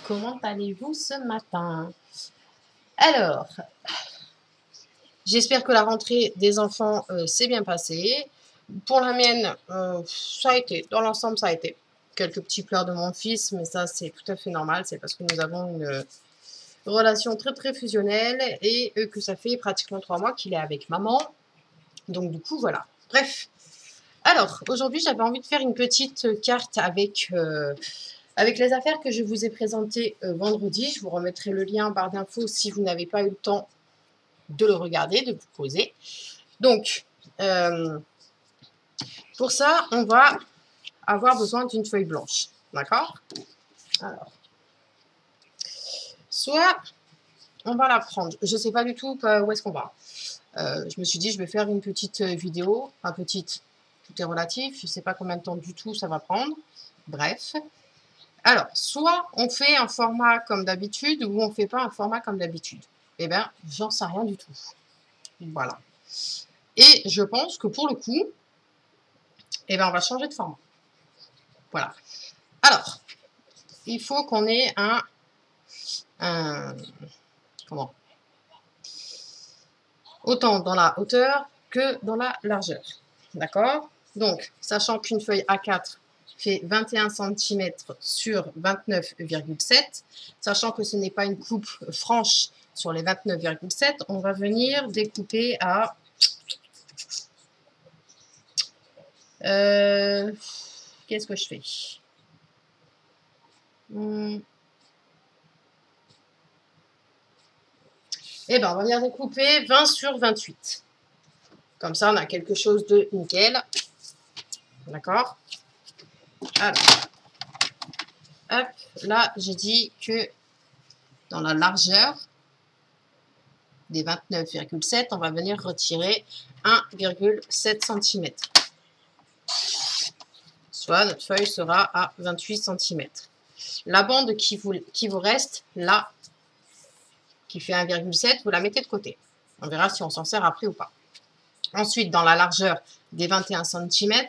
comment allez-vous ce matin? Alors, j'espère que la rentrée des enfants s'est bien passée. Pour la mienne, ça a été, dans l'ensemble, ça a été. Quelques petits pleurs de mon fils, mais ça, c'est tout à fait normal. C'est parce que nous avons une relation très, très fusionnelle et que ça fait pratiquement 3 mois qu'il est avec maman. Donc, du coup, voilà. Bref. Alors, aujourd'hui, j'avais envie de faire une petite carte avec les affaires que je vous ai présentées vendredi. Je vous remettrai le lien en barre d'infos si vous n'avez pas eu le temps de le regarder, de vous poser. Donc, pour ça, on va avoir besoin d'une feuille blanche. D'accord? Alors, soit on va la prendre. Je ne sais pas du tout où est-ce qu'on va. Je me suis dit, je vais faire une petite vidéo. Enfin, petite, tout est relatif. Je ne sais pas combien de temps du tout ça va prendre. Bref. Alors, soit on fait un format comme d'habitude ou on ne fait pas un format comme d'habitude. Eh bien, j'en sais rien du tout. Voilà. Et je pense que pour le coup, eh bien, on va changer de format. Voilà. Alors, il faut qu'on ait comment? Autant dans la hauteur que dans la largeur. D'accord? Donc, sachant qu'une feuille A4 fait 21 cm sur 29,7, sachant que ce n'est pas une coupe franche sur les 29,7, on va venir découper à qu'est-ce que je fais? Eh bien, on va venir découper 20 sur 28. Comme ça, on a quelque chose de nickel. D'accord? Alors, hop, là, j'ai dit que dans la largeur des 29,7, on va venir retirer 1,7 cm. Soit notre feuille sera à 28 cm. La bande qui vous reste là, qui fait 1,7, vous la mettez de côté. On verra si on s'en sert après ou pas. Ensuite, dans la largeur des 21 cm,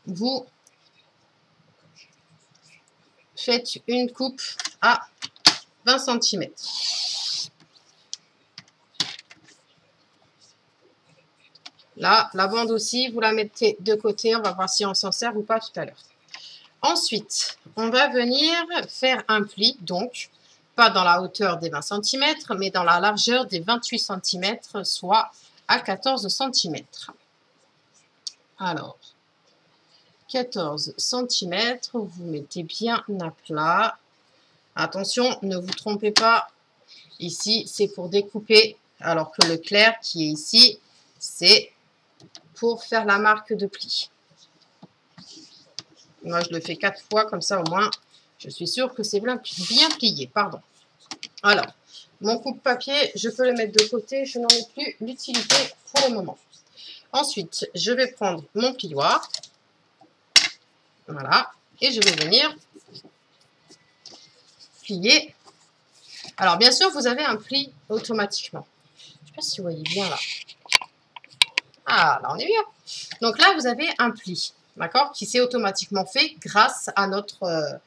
vous faites une coupe à 20 cm. Là, la bande aussi, vous la mettez de côté. On va voir si on s'en sert ou pas tout à l'heure. Ensuite, on va venir faire un pli, donc, pas dans la hauteur des 20 cm, mais dans la largeur des 28 cm, soit à 14 cm. Alors, 14 cm, vous mettez bien à plat. Attention, ne vous trompez pas. Ici, c'est pour découper, alors que le clair qui est ici, c'est pour faire la marque de pli. Moi, je le fais 4 fois, comme ça, au moins, je suis sûre que c'est bien plié. Pardon. Alors, mon coupe-papier, je peux le mettre de côté. Je n'en ai plus l'utilité pour le moment. Ensuite, je vais prendre mon plioir. Voilà. Et je vais venir plier. Alors, bien sûr, vous avez un pli automatiquement. Je ne sais pas si vous voyez bien là. Ah, là, on est bien. Donc là, vous avez un pli, d'accord, qui s'est automatiquement fait grâce à notre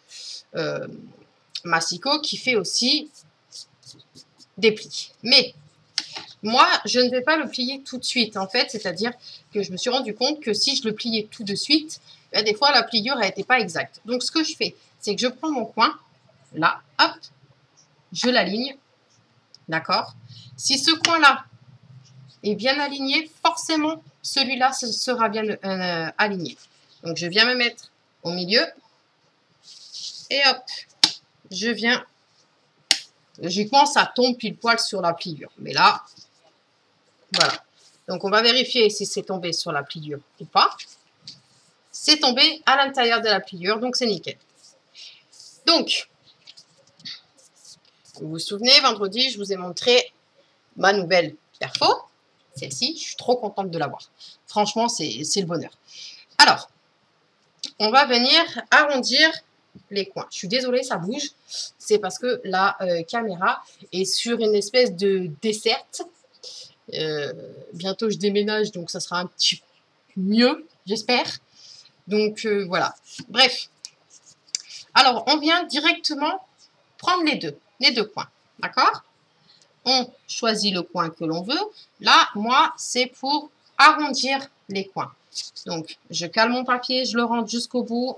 massicot qui fait aussi des plis. Mais moi, je ne vais pas le plier tout de suite, en fait, c'est-à-dire que je me suis rendu compte que si je le pliais tout de suite, ben, des fois, la pliure n'était pas exacte. Donc, ce que je fais, c'est que je prends mon coin, là, hop, je l'aligne, d'accord. Si ce coin-là est bien aligné, forcément, celui-là sera bien aligné. Donc, je viens me mettre au milieu et hop, je viens. Logiquement, ça tombe pile poil sur la pliure. Mais là, voilà. Donc, on va vérifier si c'est tombé sur la pliure ou pas. C'est tombé à l'intérieur de la pliure, donc c'est nickel. Donc, vous vous souvenez, vendredi, je vous ai montré ma nouvelle perfo. Celle-ci, je suis trop contente de l'avoir. Franchement, c'est le bonheur. Alors, on va venir arrondir les coins. Je suis désolée, ça bouge. C'est parce que la caméra est sur une espèce de desserte. Bientôt, je déménage, donc ça sera un petit peu mieux, j'espère. Donc, voilà. Bref. Alors, on vient directement prendre les deux coins. D'accord? On choisit le coin que l'on veut. Là, moi, c'est pour arrondir les coins. Donc, je cale mon papier, je le rentre jusqu'au bout.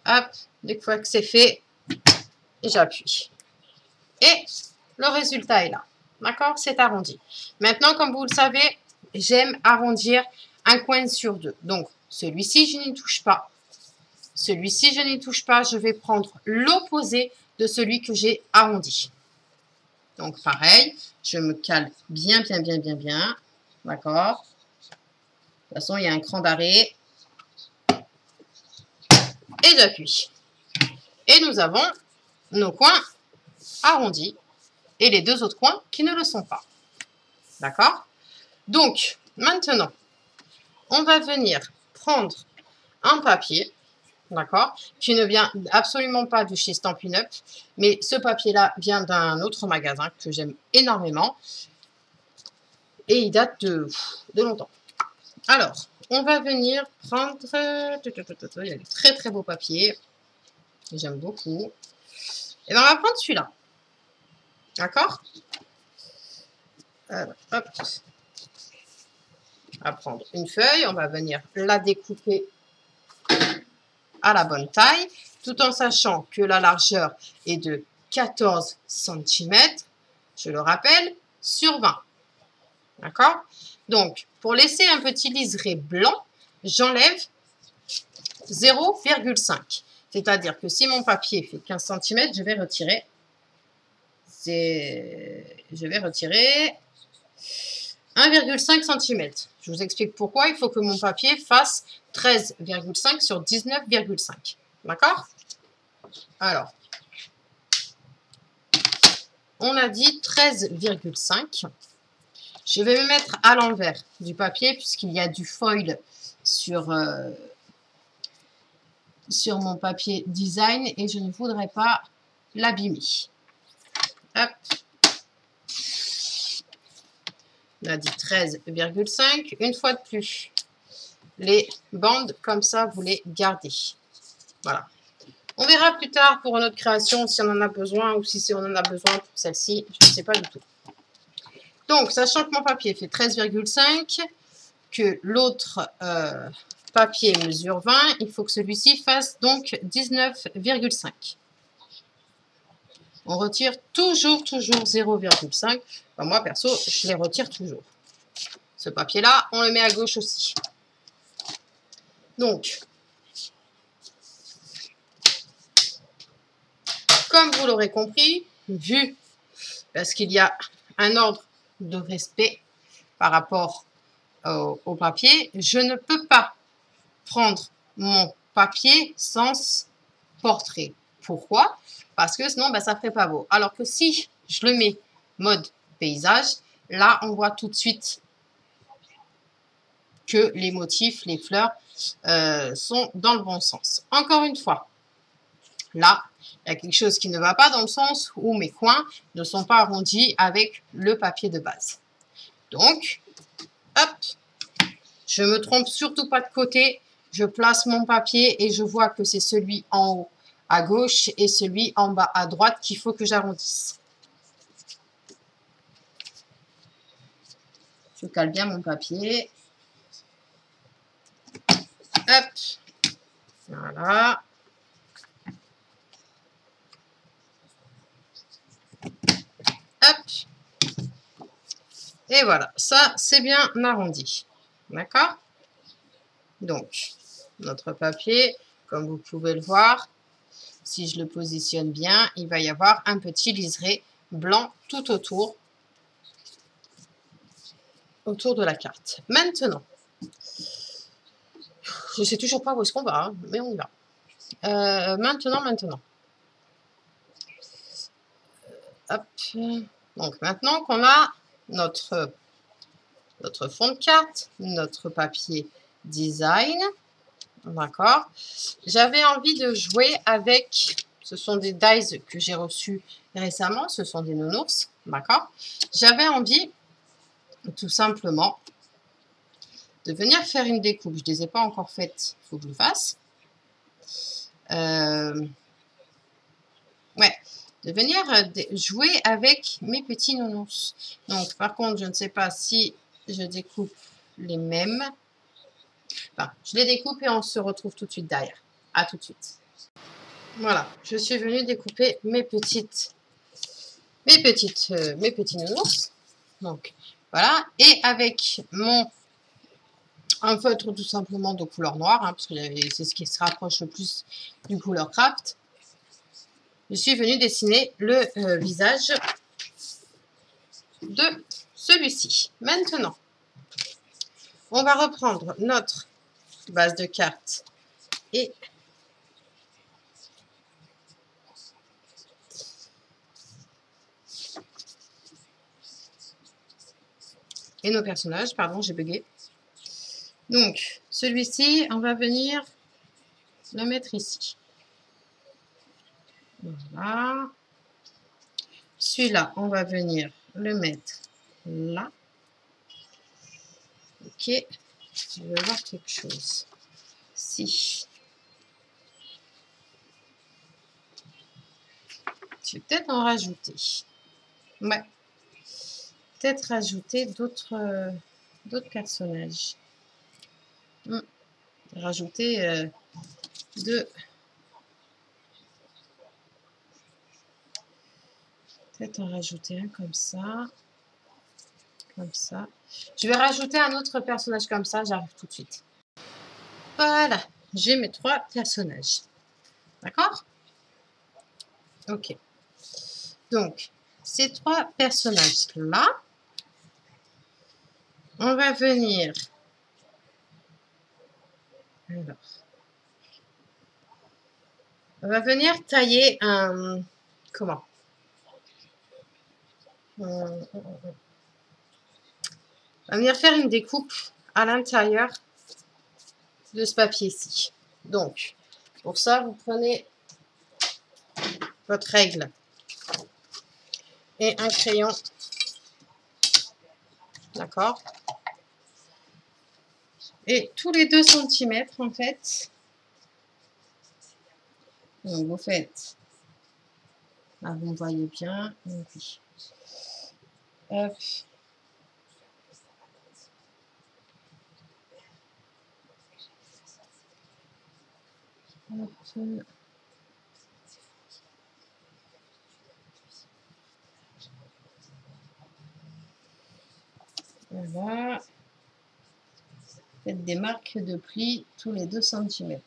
Hop, dès fois que c'est fait, j'appuie. Et le résultat est là. D'accord? C'est arrondi. Maintenant, comme vous le savez, j'aime arrondir un coin sur deux. Donc, celui-ci, je n'y touche pas. Celui-ci, je n'y touche pas. Je vais prendre l'opposé de celui que j'ai arrondi. Donc, pareil, je me cale bien. D'accord? De toute façon, il y a un cran d'arrêt. Et j'appuie. Et nous avons nos coins arrondis et les deux autres coins qui ne le sont pas. D'accord? Donc, maintenant, on va venir prendre un papier, d'accord, qui ne vient absolument pas de chez Stampin' Up, mais ce papier-là vient d'un autre magasin que j'aime énormément et il date de longtemps. Alors, on va venir prendre, il y a des très beaux papiers, j'aime beaucoup. Et bien, on va prendre celui-là, d'accord? Hop. On va prendre une feuille, on va venir la découper à la bonne taille, tout en sachant que la largeur est de 14 cm, je le rappelle, sur 20. D'accord? Donc, pour laisser un petit liseré blanc, j'enlève 0,5. C'est-à-dire que si mon papier fait 15 cm, je vais retirer 1,5 cm. Je vous explique pourquoi. Il faut que mon papier fasse 13,5 sur 19,5. D'accord? Alors, on a dit 13,5. Je vais me mettre à l'envers du papier puisqu'il y a du foil sur mon papier design et je ne voudrais pas l'abîmer. Hop. On a dit 13,5. Une fois de plus, les bandes comme ça, vous les gardez. Voilà. On verra plus tard pour une autre création si on en a besoin ou si on en a besoin pour celle-ci. Je ne sais pas du tout. Donc, sachant que mon papier fait 13,5, que l'autre papier mesure 20, il faut que celui-ci fasse donc 19,5. On retire toujours 0,5. Enfin, moi, perso, je les retire toujours. Ce papier-là, on le met à gauche aussi. Donc, comme vous l'aurez compris, parce qu'il y a un ordre de respect par rapport au papier, je ne peux pas prendre mon papier sans portrait. Pourquoi? Parce que sinon, ça ne ferait pas beau. Alors que si je le mets mode paysage, là, on voit tout de suite que les motifs, les fleurs sont dans le bon sens. Encore une fois, là, il y a quelque chose qui ne va pas dans le sens où mes coins ne sont pas arrondis avec le papier de base. Donc, hop, je ne me trompe surtout pas de côté. Je place mon papier et je vois que c'est celui en haut à gauche et celui en bas à droite qu'il faut que j'arrondisse. Je cale bien mon papier. Hop, voilà. Hop. Et voilà, ça c'est bien arrondi. D'accord? Donc, notre papier, comme vous pouvez le voir, si je le positionne bien, il va y avoir un petit liseré blanc tout autour de la carte. Maintenant, je ne sais toujours pas où est-ce qu'on va, hein, mais on y va. Maintenant. Hop. Donc, maintenant qu'on a notre fond de carte, notre papier design, d'accord. J'avais envie de jouer avec, ce sont des dies que j'ai reçus récemment, ce sont des nounours, d'accord. J'avais envie, tout simplement, de venir faire une découpe. Je ne les ai pas encore faites, il faut que je le fasse. Ouais, de venir jouer avec mes petits nounours. Donc, par contre, je ne sais pas si je découpe les mêmes. Enfin, je les découpe et on se retrouve tout de suite derrière. À tout de suite. Voilà, je suis venue découper mes petits nounours. Donc, voilà. Et avec un feutre tout simplement de couleur noire, hein, parce que c'est ce qui se rapproche le plus du couleur craft. Je suis venue dessiner le visage de celui-ci. Maintenant, on va reprendre notre base de cartes et nos personnages. Pardon, j'ai bugué. Donc, celui-ci, on va venir le mettre ici. Voilà. Celui-là, on va venir le mettre là. Ok. Je vais voir quelque chose. Si. Je vais peut-être en rajouter. Ouais. Peut-être rajouter d'autres personnages. Rajouter deux. Peut-être en rajouter un comme ça. Comme ça. Je vais rajouter un autre personnage comme ça. J'arrive tout de suite. Voilà. J'ai mes 3 personnages. D'accord? Ok. Donc, ces 3 personnages-là, on va venir... Alors, on va venir tailler un... Comment? On va venir faire une découpe à l'intérieur de ce papier-ci. Donc, pour ça, vous prenez votre règle et un crayon. D'accord? Et tous les 2 cm, en fait, donc vous faites... Là, vous me voyez bien. Donc, oui. Hop. Hop. Voilà. Faites des marques de pli tous les 2 cm.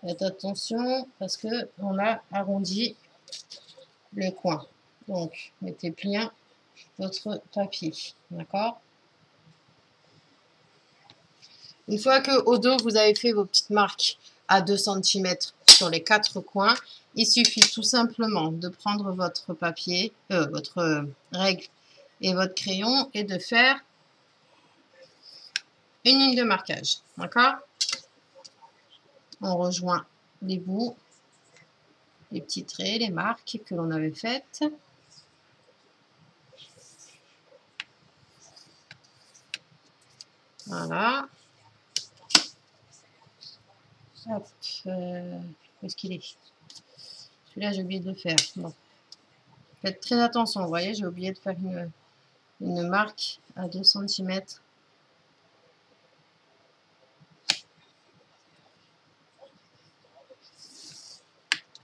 Faites attention parce que on a arrondi le coin. Donc, mettez bien votre papier. D'accord? Une fois que au dos, vous avez fait vos petites marques à 2 cm sur les 4 coins, il suffit tout simplement de prendre votre papier, votre règle et votre crayon et de faire une ligne de marquage. D'accord? On rejoint les bouts, les petits traits, les marques que l'on avait faites. Voilà. Hop. Où est-ce qu'il est? Celui-là, j'ai oublié de le faire. Bon. Faites très attention. Vous voyez, j'ai oublié de faire une marque à 2 cm.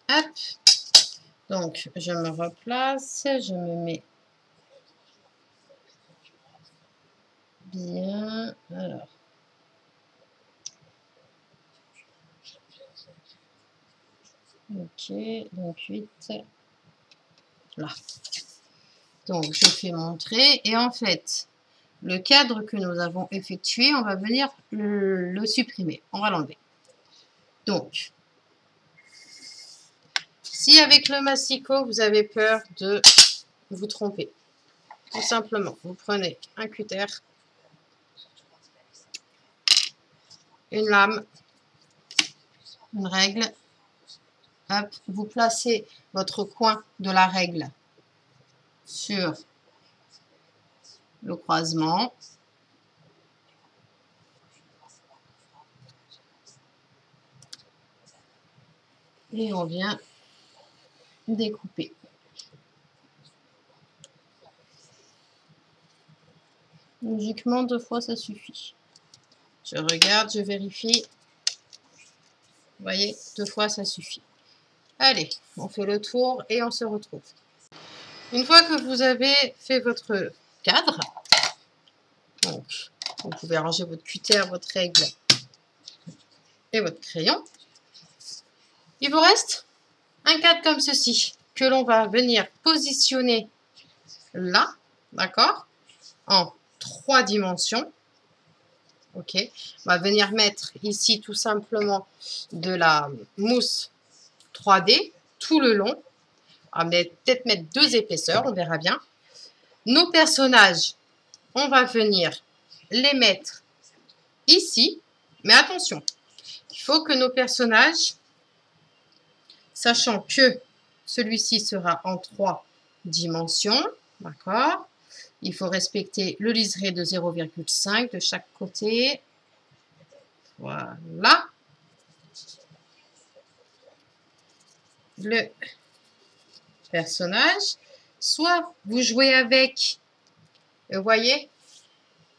Hop. Donc, je me replace. Je me mets bien. Alors. Ok. Donc, 8. Là. Donc, je fais mon trait. Et en fait, le cadre que nous avons effectué, on va venir le supprimer. On va l'enlever. Donc, si avec le massicot, vous avez peur de vous tromper, tout simplement, vous prenez un cutter, une lame, une règle, hop, vous placez votre coin de la règle sur le croisement. Et on vient découper. Logiquement, 2 fois, ça suffit. Je regarde, je vérifie. Vous voyez, 2 fois, ça suffit. Allez, on fait le tour et on se retrouve. Une fois que vous avez fait votre cadre, donc, vous pouvez ranger votre cutter, votre règle et votre crayon. Il vous reste un cadre comme ceci, que l'on va venir positionner là, d'accord, en 3 dimensions. Ok, on va venir mettre ici tout simplement de la mousse 3D tout le long. On va peut-être mettre 2 épaisseurs, on verra bien. Nos personnages, on va venir les mettre ici. Mais attention, il faut que nos personnages, sachant que celui-ci sera en 3 dimensions, d'accord? Il faut respecter le liseré de 0,5 de chaque côté. Voilà. Le personnage. Soit vous jouez avec, vous voyez,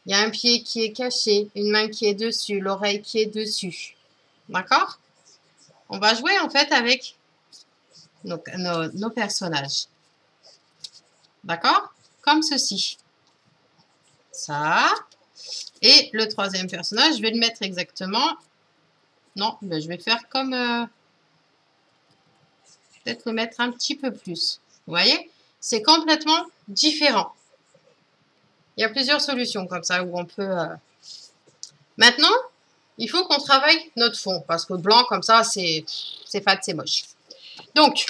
il y a un pied qui est caché, une main qui est dessus, l'oreille qui est dessus. D'accord? On va jouer en fait avec nos personnages. D'accord? Comme ceci. Ça. Et le troisième personnage, je vais le mettre exactement. Non, ben je vais faire comme... peut-être le mettre un petit peu plus. Vous voyez? C'est complètement différent. Il y a plusieurs solutions comme ça où on peut... Maintenant, il faut qu'on travaille notre fond. Parce que blanc comme ça, c'est fade, c'est moche. Donc,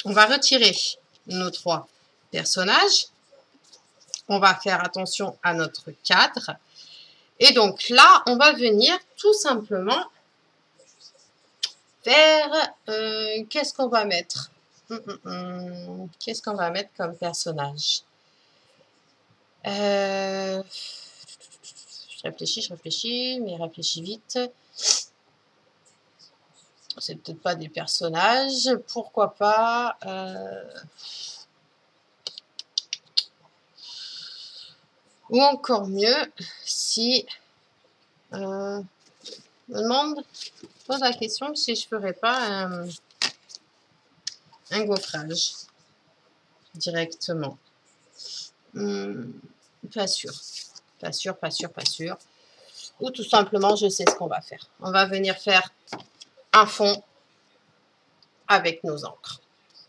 on va retirer nos 3 personnages. On va faire attention à notre cadre. Et donc là, on va venir tout simplement faire... qu'est-ce qu'on va mettre? Qu'est-ce qu'on va mettre comme personnage? Je réfléchis, mais réfléchis vite. C'est peut-être pas des personnages. Pourquoi pas ou encore mieux, si... me pose la question si je ferais pas un gaufrage directement. Pas sûr. Pas sûr, pas sûr, pas sûr. Ou tout simplement, je sais ce qu'on va faire. On va venir faire un fond avec nos encres.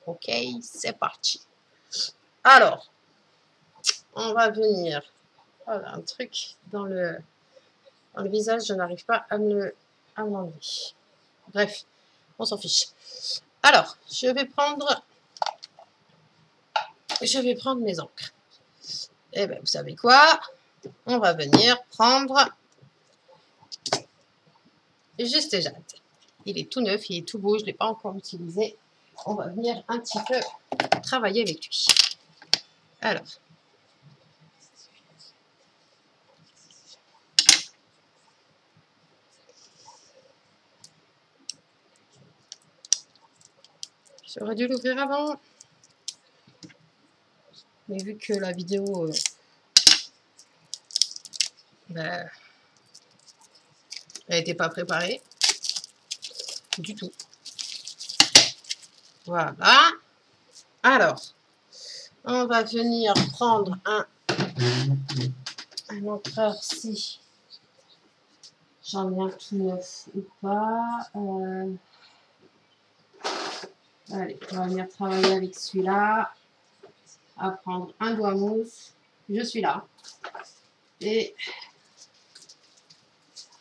Ok, c'est parti. Alors, on va venir... Voilà, un truc dans le visage, je n'arrive pas à me l'enlever. Bref, on s'en fiche. Alors, je vais prendre mes encres. Et bien, vous savez quoi? On va venir prendre Juste et Jade. Il est tout neuf, il est tout beau, je ne l'ai pas encore utilisé. On va venir un petit peu travailler avec lui. Alors. J'aurais dû l'ouvrir avant. Mais vu que la vidéo... elle n'était pas préparée. Du tout. Voilà. Alors, on va venir prendre un encreur si j'en ai un tout neuf ou pas. Allez, on va venir travailler avec celui-là. À prendre un doigt mousse. Je suis là. Et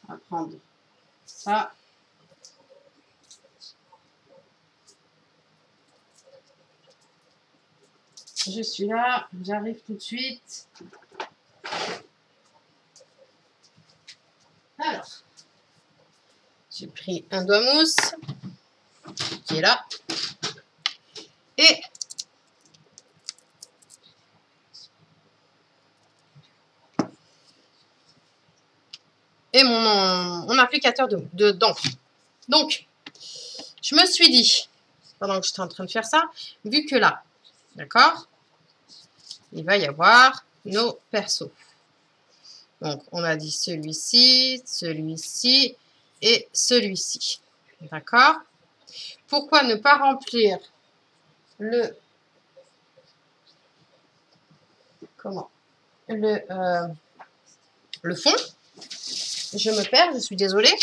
à prendre ça. Je suis là, j'arrive tout de suite. Alors, j'ai pris un doigt mousse qui est là. Et mon applicateur d'encre. Donc, je me suis dit, pendant que j'étais en train de faire ça, vu que là, d'accord, il va y avoir nos persos. Donc, on a dit celui-ci, celui-ci et celui-ci. D'accord? Pourquoi ne pas remplir le... Comment? Le fond. Je me perds, je suis désolée.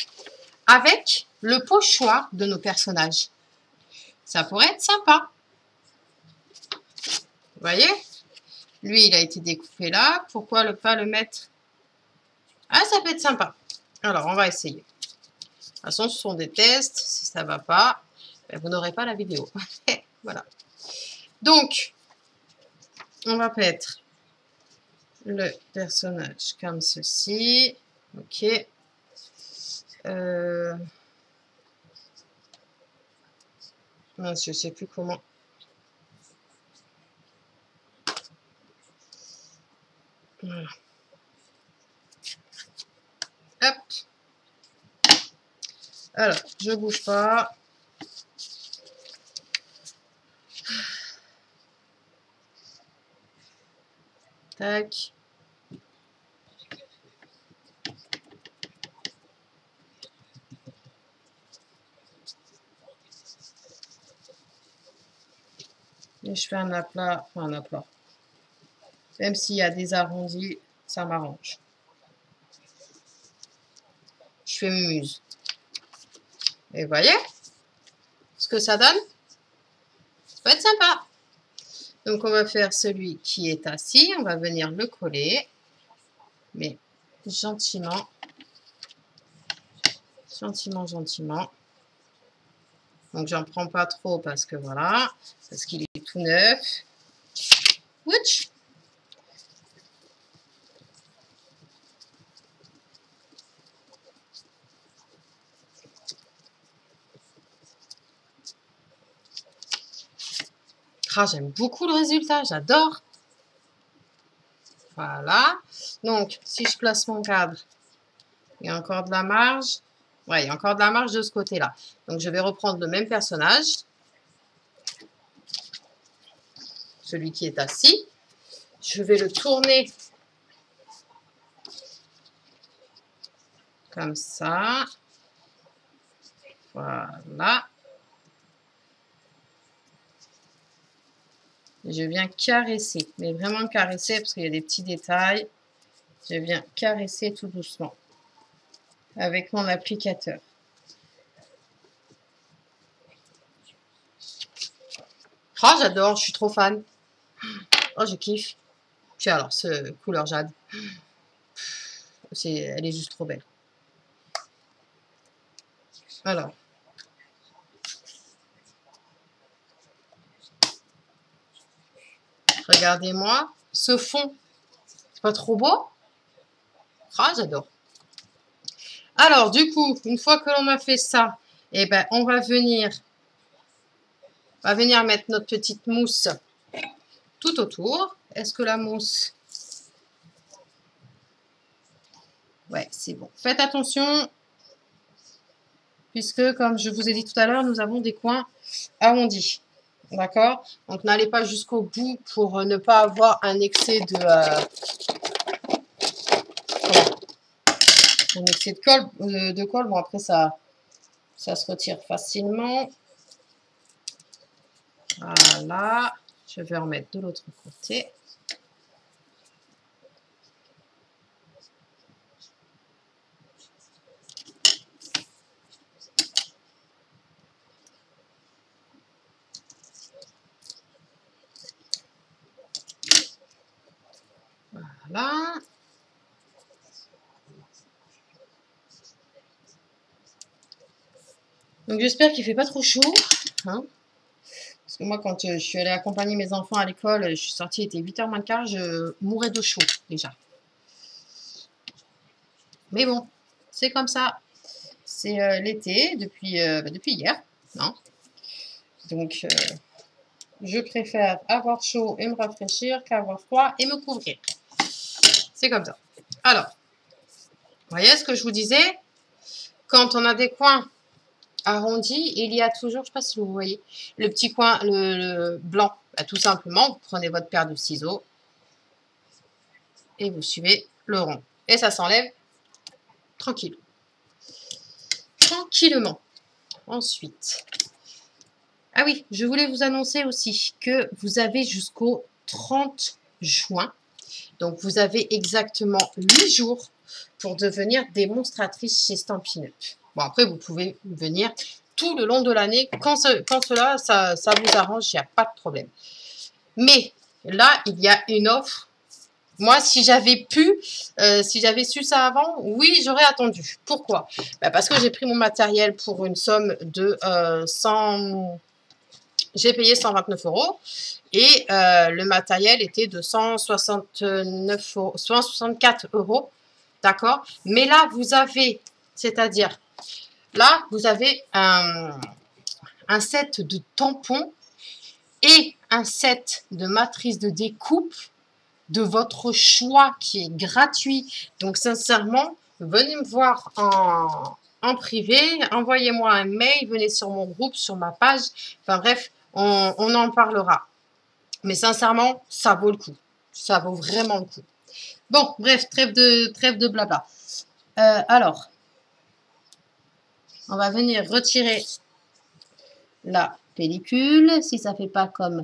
Avec le pochoir de nos personnages. Ça pourrait être sympa. Vous voyez? Lui, il a été découpé là. Pourquoi ne pas le mettre? Ah, ça peut être sympa. Alors, on va essayer. De toute façon, ce sont des tests. Si ça ne va pas, ben, vous n'aurez pas la vidéo. Voilà. Donc, on va mettre le personnage comme ceci. Ok. Mince, je ne sais plus comment. Voilà. Hop. Alors, je ne bouge pas. Tac. Et je fais un aplat, enfin un aplat. Même s'il y a des arrondis, ça m'arrange. Je fais mumuse. Et vous voyez ce que ça donne? Ça peut être sympa. Donc, on va faire celui qui est assis. On va venir le coller. Mais gentiment. Gentiment, gentiment. Donc, j'en prends pas trop parce que voilà. Parce qu'il est tout neuf. Ouch! Ah, j'aime beaucoup le résultat, j'adore. Voilà. Donc, si je place mon cadre, il y a encore de la marge. Ouais, il y a encore de la marge de ce côté-là. Donc, je vais reprendre le même personnage. Celui qui est assis. Je vais le tourner comme ça. Voilà. Je viens caresser, mais vraiment caresser parce qu'il y a des petits détails. Je viens caresser tout doucement avec mon applicateur. Oh, j'adore, je suis trop fan. Oh, je kiffe. Puis alors, ce couleur jade, elle est juste trop belle. Alors. Regardez-moi, ce fond, c'est pas trop beau? Ah, j'adore. Alors, du coup, une fois que l'on a fait ça, eh ben, on va venir mettre notre petite mousse tout autour. Est-ce que la mousse... Ouais, c'est bon. Faites attention, puisque, comme je vous ai dit tout à l'heure, nous avons des coins arrondis. D'accord? Donc, n'allez pas jusqu'au bout pour ne pas avoir un excès de... un excès de colle. Bon, après, ça se retire facilement. Voilà. Je vais en mettre de l'autre côté. Voilà. Donc j'espère qu'il ne fait pas trop chaud. Hein, parce que moi, quand je suis allée accompagner mes enfants à l'école, je suis sortie, il était 8h moins le quart, je mourais de chaud déjà. Mais bon, c'est comme ça. C'est l'été depuis hier. Non. Donc, je préfère avoir chaud et me rafraîchir qu'avoir froid et me couvrir. C'est comme ça. Alors, vous voyez ce que je vous disais? Quand on a des coins arrondi, il y a toujours, je ne sais pas si vous voyez, le petit coin, le blanc. Bah, tout simplement, vous prenez votre paire de ciseaux et vous suivez le rond. Et ça s'enlève tranquille. Tranquillement. Ensuite, ah oui, je voulais vous annoncer aussi que vous avez jusqu'au 30 juin. Donc, vous avez exactement 8 jours pour devenir démonstratrice chez Stampin' Up. Bon, après, vous pouvez venir tout le long de l'année. Quand cela, ça vous arrange, il n'y a pas de problème. Mais là, il y a une offre. Moi, si j'avais si j'avais su ça avant, oui, j'aurais attendu. Pourquoi? Bah, parce que j'ai pris mon matériel pour une somme de 100... J'ai payé 129 € et le matériel était de 164 €. D'accord? Mais là, vous avez, c'est-à-dire, là, vous avez un set de tampons et un set de matrices de découpe de votre choix qui est gratuit. Donc, sincèrement, venez me voir en privé, envoyez-moi un mail, venez sur mon groupe, sur ma page. Enfin bref, on en parlera. Mais sincèrement, ça vaut le coup. Ça vaut vraiment le coup. Bon, bref, trêve de blabla. Alors, on va venir retirer la pellicule. Si ça ne fait pas comme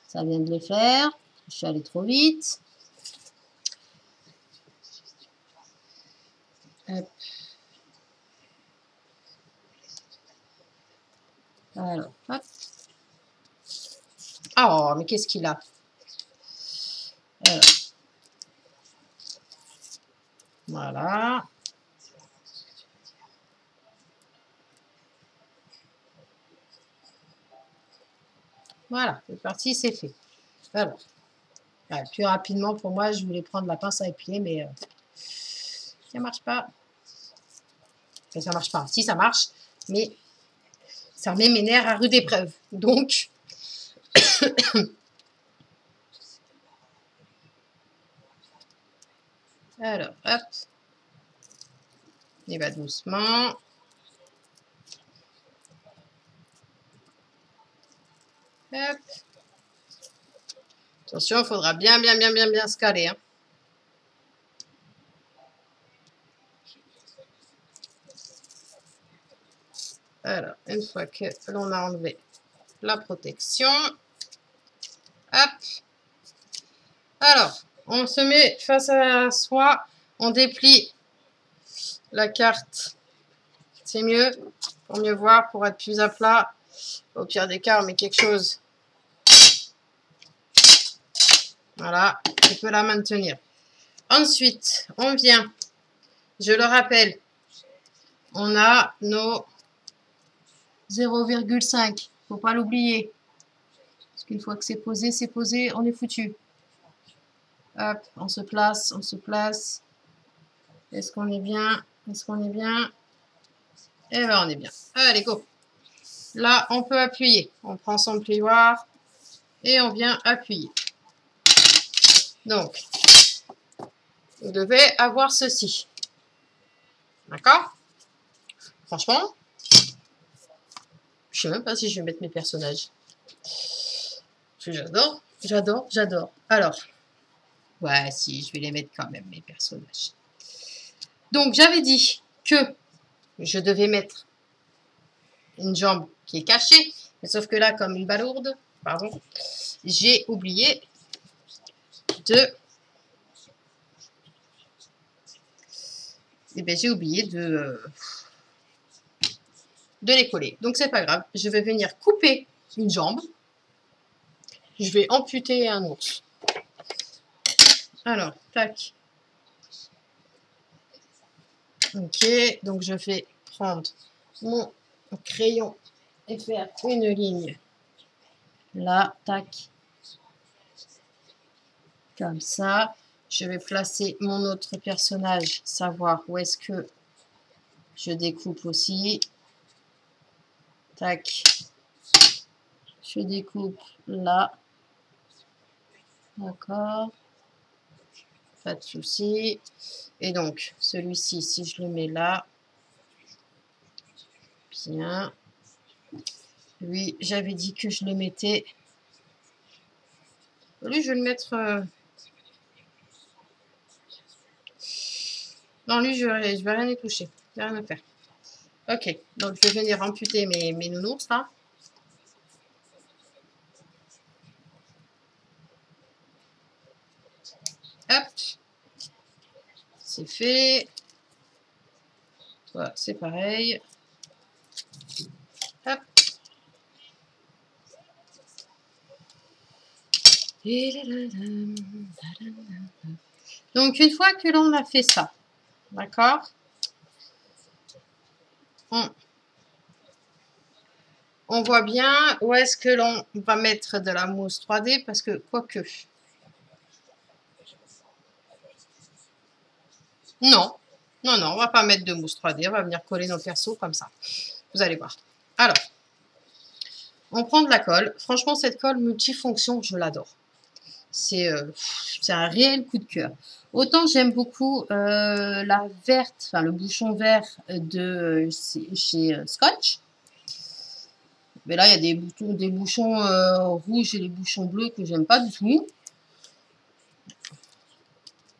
ça vient de le faire. Je suis allée trop vite. Hop. Alors, hop. Oh, mais qu'est-ce qu'il a? Alors. Voilà. Voilà, c'est parti, c'est fait. Alors, plus rapidement pour moi, je voulais prendre la pince à épiler, mais ça marche pas. Enfin, ça marche pas. Si, ça marche, mais ça met mes nerfs à rude épreuve. Donc, alors, hop. Il va doucement. Hop. Attention, il faudra bien se caler. Hein. Alors, une fois que l'on a enlevé la protection, hop. Alors, on se met face à soi, on déplie la carte. C'est mieux, pour mieux voir, pour être plus à plat. Au pire des cas, on met quelque chose. Voilà, tu peux la maintenir. Ensuite, on vient, je le rappelle, on a nos 0,5. Faut pas l'oublier. Parce qu'une fois que c'est posé, on est foutu. Hop, on se place, on se place. Est-ce qu'on est bien? Est-ce qu'on est bien? Eh bien, on est bien. Allez, go. Là, on peut appuyer. On prend son plioir et on vient appuyer. Donc, vous devez avoir ceci. D'accord? Franchement, je sais même pas si je vais mettre mes personnages. J'adore. Alors, ouais, si, je vais les mettre quand même, mes personnages. Donc, j'avais dit que je devais mettre une jambe qui est cachée. Mais sauf que là, comme une balourde, pardon, j'ai oublié de... j'ai oublié de les coller. Donc, c'est pas grave. Je vais venir couper une jambe. Je vais amputer un ours. Alors, tac. Ok, donc je vais prendre mon crayon et faire une ligne. Là, tac. Comme ça. Je vais placer mon autre personnage, savoir où est-ce que je découpe aussi. Tac. Je découpe là. D'accord. Pas de souci. Et donc, celui-ci, si je le mets là, Bien. Lui, j'avais dit que je le mettais. Lui, je vais le mettre... Non, lui, je vais rien y toucher. Je vais rien à faire. Ok, donc je vais venir amputer mes nounours, là. Hop. C'est fait. Voilà, c'est pareil. Hop. Donc, une fois que l'on a fait ça, d'accord, on voit bien où est-ce que l'on va mettre de la mousse 3D, parce que, quoique... Non, non, non, on va pas mettre de mousse 3D, on va venir coller nos persos comme ça. Vous allez voir. Alors, on prend de la colle. Franchement, cette colle multifonction, je l'adore. C'est un réel coup de cœur. Autant j'aime beaucoup la verte, enfin le bouchon vert de chez Scotch. Mais là, il y a des bouchons rouges et des bouchons bleus que j'aime pas du tout.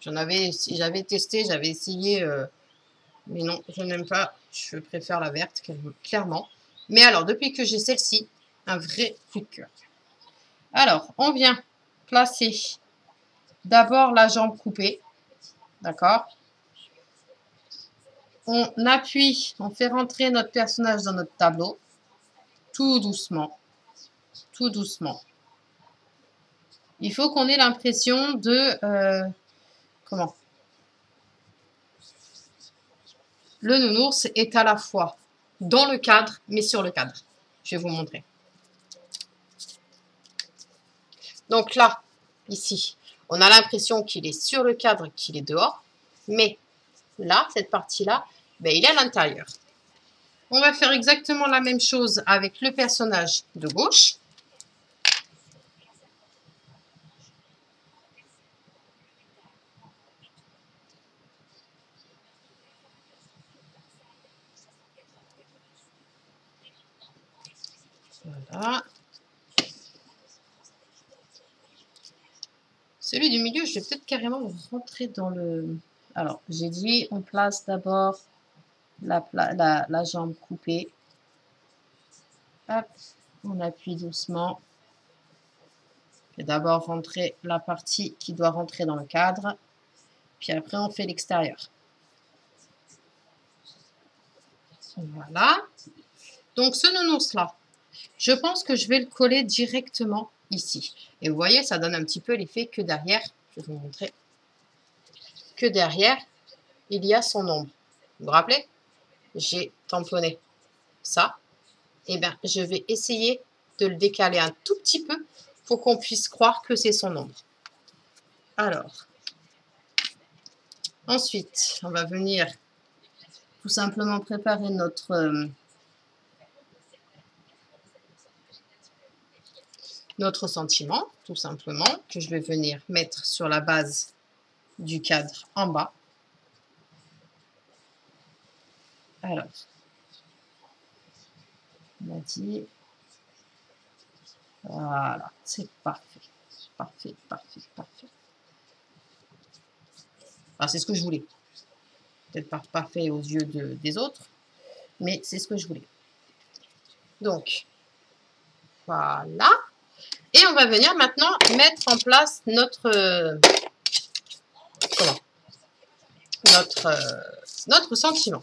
J'avais testé, j'avais essayé, mais non, je n'aime pas. Je préfère la verte, clairement. Mais alors, depuis que j'ai celle-ci, un vrai coup de cœur. Alors, on vient placer d'abord la jambe coupée, d'accord? On appuie, on fait rentrer notre personnage dans notre tableau, tout doucement, tout doucement. Il faut qu'on ait l'impression de... comment? Le nounours est à la fois dans le cadre, mais sur le cadre. Je vais vous montrer. Donc là, ici, on a l'impression qu'il est sur le cadre, qu'il est dehors. Mais là, cette partie-là, ben, il est à l'intérieur. On va faire exactement la même chose avec le personnage de gauche. Voilà. Celui du milieu, je vais peut-être carrément rentrer dans le... Alors, j'ai dit, on place d'abord la jambe coupée. Hop, on appuie doucement. Et d'abord rentrer la partie qui doit rentrer dans le cadre. Puis après, on fait l'extérieur. Voilà. Donc, ce nounours-là, je pense que je vais le coller directement ici. Et vous voyez, ça donne un petit peu l'effet que derrière, je vais vous montrer, que derrière, il y a son ombre. Vous vous rappelez? J'ai tamponné ça. Eh bien, je vais essayer de le décaler un tout petit peu pour qu'on puisse croire que c'est son ombre. Alors, ensuite, on va venir tout simplement préparer notre sentiment, tout simplement, que je vais venir mettre sur la base du cadre en bas. Alors, on a dit, voilà, c'est parfait, parfait, parfait, parfait. Alors, c'est ce que je voulais. Peut-être pas parfait aux yeux des autres, mais c'est ce que je voulais. Donc, voilà. Et on va venir maintenant mettre en place notre sentiment.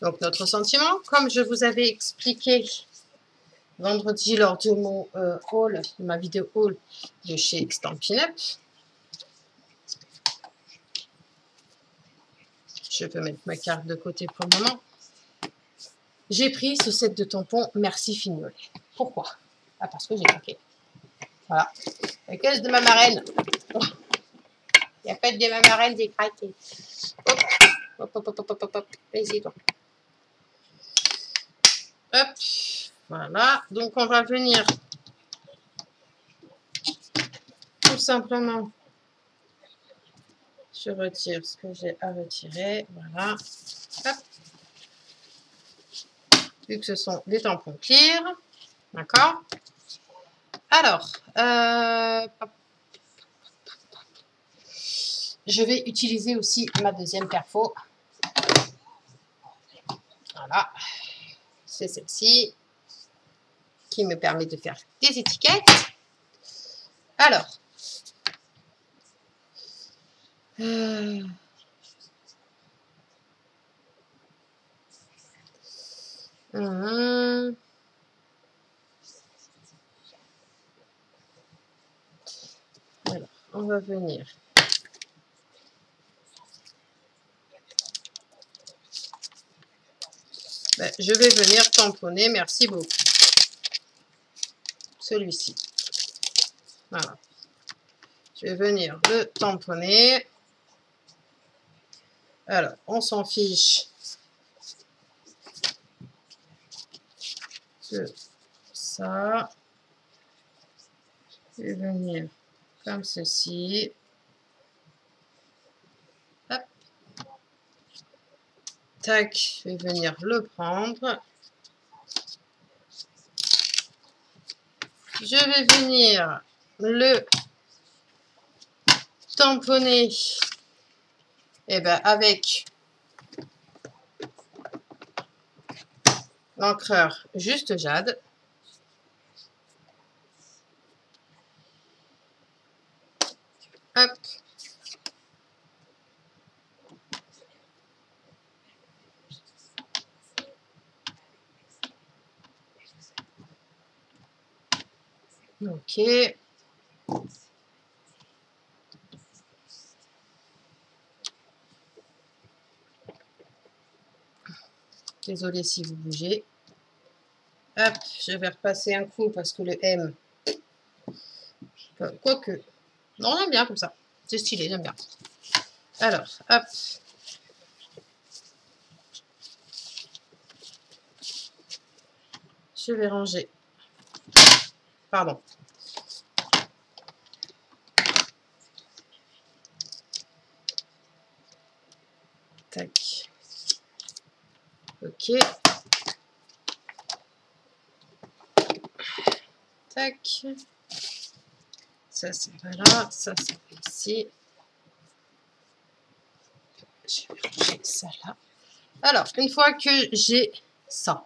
Donc, notre sentiment, comme je vous avais expliqué vendredi lors de mon haul, de ma vidéo haul de chez Stampin' Up. Je peux mettre ma carte de côté pour le moment. J'ai pris ce set de tampons Merci Fignolet. Pourquoi? Ah, parce que j'ai craqué. Voilà. La caisse de ma marraine. Il n'y a pas de ma marraine, j'ai craqué. Hop, hop, hop, hop, hop, hop, hop. Vas-y, toi. Hop. Voilà. Donc, on va venir tout simplement. Je retire ce que j'ai à retirer. Voilà. Hop. vu que ce sont des tampons clear. D'accord? Alors, je vais utiliser aussi ma deuxième perfo. Voilà. C'est celle-ci qui me permet de faire des étiquettes. Alors, alors, on va venir. Ben, je vais venir tamponner, merci beaucoup. Celui-ci. Voilà. Je vais venir le tamponner. Alors, on s'en fiche de ça. Je vais venir comme ceci. Hop. Tac, je vais venir le prendre. Je vais venir le tamponner avec l'encreur Juste Jade. Hop. Ok. Désolée si vous bougez. Hop, je vais repasser un coup parce que le M... Quoique... Non, j'aime bien comme ça. C'est stylé, j'aime bien. Alors, hop. Je vais ranger. Pardon. Tac. Ok. Tac. Ça, c'est là. Ça, c'est ici. Je vais ranger ça là. Alors, une fois que j'ai ça,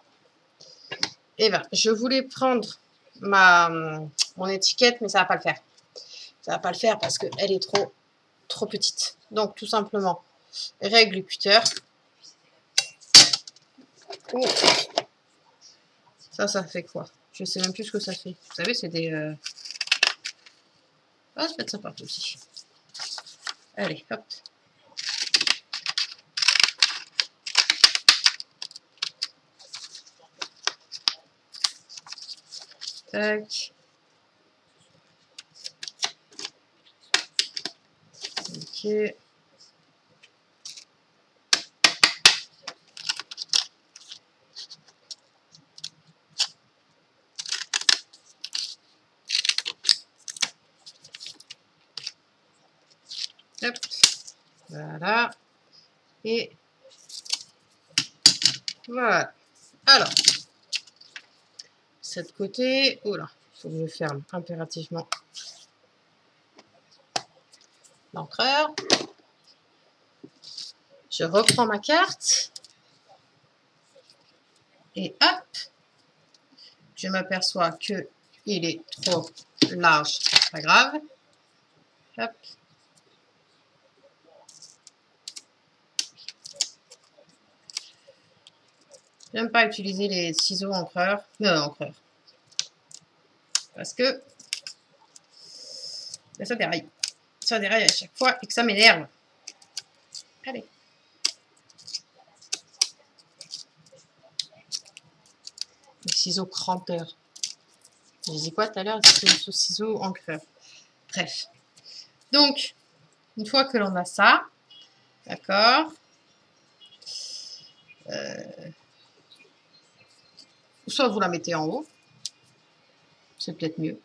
je voulais prendre mon étiquette, mais ça ne va pas le faire. Ça ne va pas le faire parce qu'elle est trop petite. Donc, tout simplement, règle cutter. Oh. Ça fait quoi? Je sais même plus ce que ça fait. Vous savez, c'est des... Ah, je vais mettre ça partout aussi. Allez, hop. Tac. Ok. Hop. Voilà. Et voilà. Alors, cette côté. Oh là, il faut que je ferme impérativement l'encreur. Je reprends ma carte. Et hop, je m'aperçois que il est trop large. Pas grave. Hop. J'aime pas utiliser les ciseaux encreurs. Encreur. Parce que ça déraille. Ça déraille à chaque fois et que ça m'énerve. Allez. Les ciseaux crampeurs. J'ai dit quoi tout à l'heure? Les ciseaux encreurs. Bref. Donc, une fois que l'on a ça, d'accord. Soit vous la mettez en haut. C'est peut-être mieux.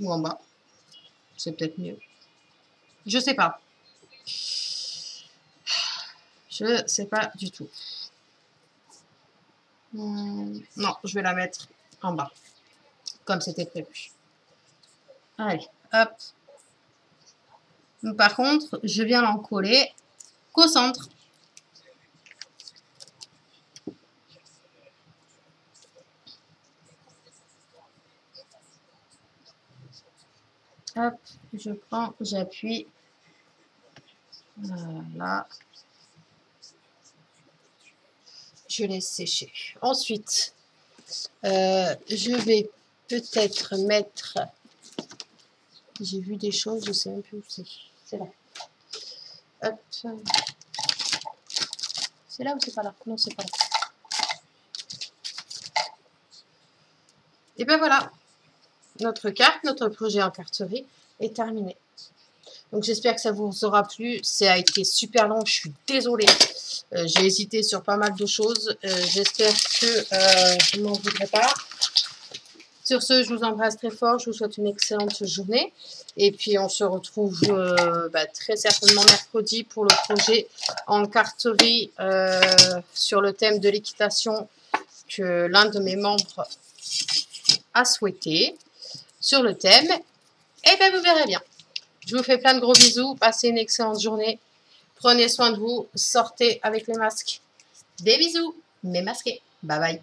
Ou en bas. C'est peut-être mieux. Je sais pas. Je sais pas du tout. Non, je vais la mettre en bas, comme c'était prévu. Allez, hop. Par contre, je viens l'en coller qu'au centre. Hop, je prends, j'appuie. Voilà. Je laisse sécher. Ensuite, je vais peut-être mettre... J'ai vu des choses, je ne sais même plus où c'est. C'est là. Hop. C'est là ou c'est pas là? Non, c'est pas là. Et bien voilà. Notre carte, notre projet en carterie est terminé. Donc j'espère que ça vous aura plu. Ça a été super long, je suis désolée. J'ai hésité sur pas mal de choses. J'espère que je ne m'en voudrez pas. Sur ce, je vous embrasse très fort. Je vous souhaite une excellente journée. Et puis on se retrouve très certainement mercredi pour le projet en carterie sur le thème de l'équitation que l'un de mes membres a souhaité. Sur le thème, et bien vous verrez bien. Je vous fais plein de gros bisous, passez une excellente journée, prenez soin de vous, sortez avec les masques. Des bisous, mais masqués. Bye bye.